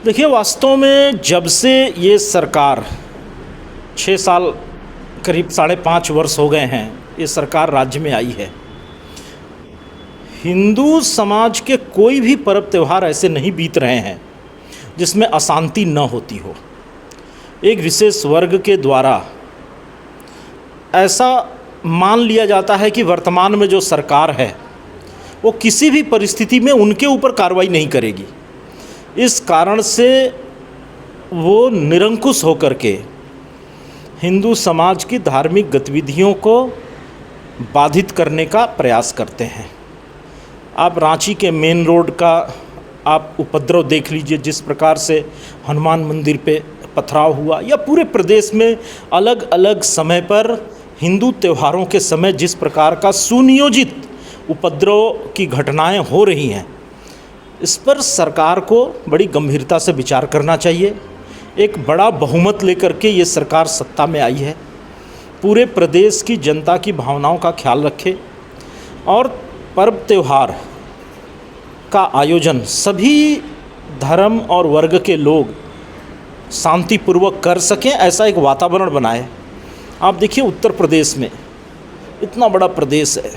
देखिए, वास्तव में जब से ये सरकार 6 साल करीब 5.5 वर्ष हो गए हैं ये सरकार राज्य में आई है, हिंदू समाज के कोई भी पर्व त्यौहार ऐसे नहीं बीत रहे हैं जिसमें अशांति न होती हो। एक विशेष वर्ग के द्वारा ऐसा मान लिया जाता है कि वर्तमान में जो सरकार है वो किसी भी परिस्थिति में उनके ऊपर कार्रवाई नहीं करेगी। इस कारण से वो निरंकुश होकर के हिंदू समाज की धार्मिक गतिविधियों को बाधित करने का प्रयास करते हैं। आप रांची के मेन रोड का आप उपद्रव देख लीजिए, जिस प्रकार से हनुमान मंदिर पे पथराव हुआ, या पूरे प्रदेश में अलग अलग समय पर हिंदू त्योहारों के समय जिस प्रकार का सुनियोजित उपद्रव की घटनाएं हो रही हैं, इस पर सरकार को बड़ी गंभीरता से विचार करना चाहिए। एक बड़ा बहुमत लेकर के ये सरकार सत्ता में आई है, पूरे प्रदेश की जनता की भावनाओं का ख्याल रखे और पर्व त्यौहार का आयोजन सभी धर्म और वर्ग के लोग शांतिपूर्वक कर सकें, ऐसा एक वातावरण बनाए। आप देखिए, उत्तर प्रदेश में इतना बड़ा प्रदेश है,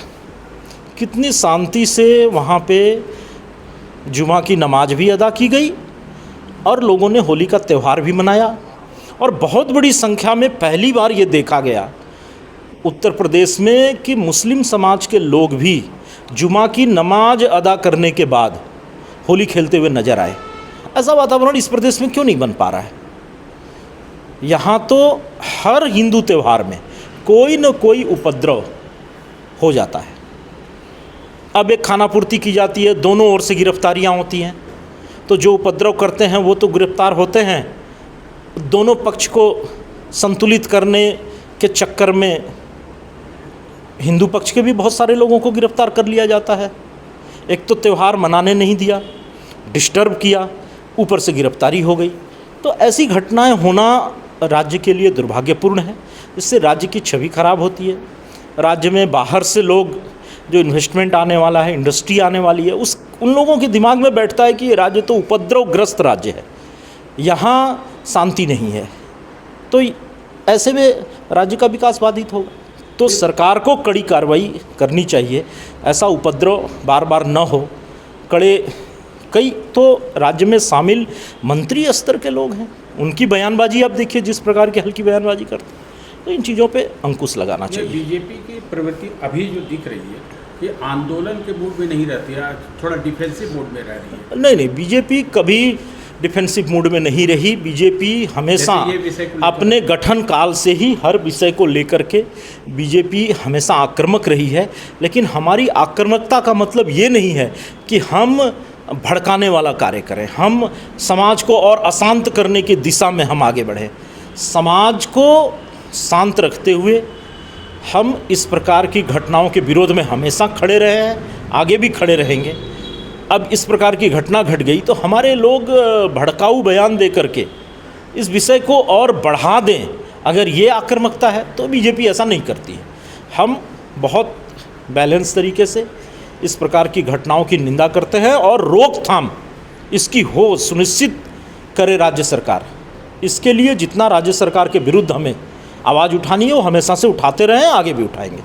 कितनी शांति से वहाँ पे जुमा की नमाज भी अदा की गई और लोगों ने होली का त्यौहार भी मनाया। और बहुत बड़ी संख्या में पहली बार ये देखा गया उत्तर प्रदेश में कि मुस्लिम समाज के लोग भी जुमा की नमाज अदा करने के बाद होली खेलते हुए नजर आए। ऐसा वातावरण इस प्रदेश में क्यों नहीं बन पा रहा है? यहाँ तो हर हिंदू त्यौहार में कोई न कोई उपद्रव हो जाता है। अब एक खानापूर्ति की जाती है, दोनों ओर से गिरफ्तारियाँ होती हैं, तो जो उपद्रव करते हैं वो तो गिरफ्तार होते हैं, दोनों पक्ष को संतुलित करने के चक्कर में हिंदू पक्ष के भी बहुत सारे लोगों को गिरफ्तार कर लिया जाता है। एक तो त्यौहार मनाने नहीं दिया, डिस्टर्ब किया, ऊपर से गिरफ्तारी हो गई। तो ऐसी घटनाएं होना राज्य के लिए दुर्भाग्यपूर्ण है। इससे राज्य की छवि खराब होती है। राज्य में बाहर से लोग, जो इन्वेस्टमेंट आने वाला है, इंडस्ट्री आने वाली है, उन लोगों के दिमाग में बैठता है कि ये राज्य तो उपद्रवग्रस्त राज्य है, यहाँ शांति नहीं है, तो ऐसे में राज्य का विकास बाधित होगा। तो सरकार को कड़ी कार्रवाई करनी चाहिए, ऐसा उपद्रव बार बार न हो। कई तो राज्य में शामिल मंत्री स्तर के लोग हैं, उनकी बयानबाजी आप देखिए, जिस प्रकार की हल्की बयानबाजी करते हैं, तो इन चीज़ों पे अंकुश लगाना चाहिए। बीजेपी की प्रवृत्ति अभी जो दिख रही है कि आंदोलन के मूड में नहीं रहती है, थोड़ा डिफेंसिव मूड में रह रही है। नहीं, बीजेपी कभी डिफेंसिव मूड में नहीं रही। बीजेपी हमेशा अपने गठन काल से ही हर विषय को लेकर के बीजेपी हमेशा आक्रामक रही है। लेकिन हमारी आक्रामकता का मतलब ये नहीं है कि हम भड़काने वाला कार्य करें, हम समाज को और अशांत करने की दिशा में हम आगे बढ़ें। समाज को शांत रखते हुए हम इस प्रकार की घटनाओं के विरोध में हमेशा खड़े रहे हैं, आगे भी खड़े रहेंगे। अब इस प्रकार की घटना घट गई तो हमारे लोग भड़काऊ बयान दे करके इस विषय को और बढ़ा दें, अगर ये आक्रामकता है तो बीजेपी ऐसा नहीं करती है। हम बहुत बैलेंस तरीके से इस प्रकार की घटनाओं की निंदा करते हैं और रोकथाम इसकी हो सुनिश्चित करे राज्य सरकार। इसके लिए जितना राज्य सरकार के विरुद्ध हमें आवाज़ उठानी है वो हमेशा से उठाते रहें, आगे भी उठाएंगे।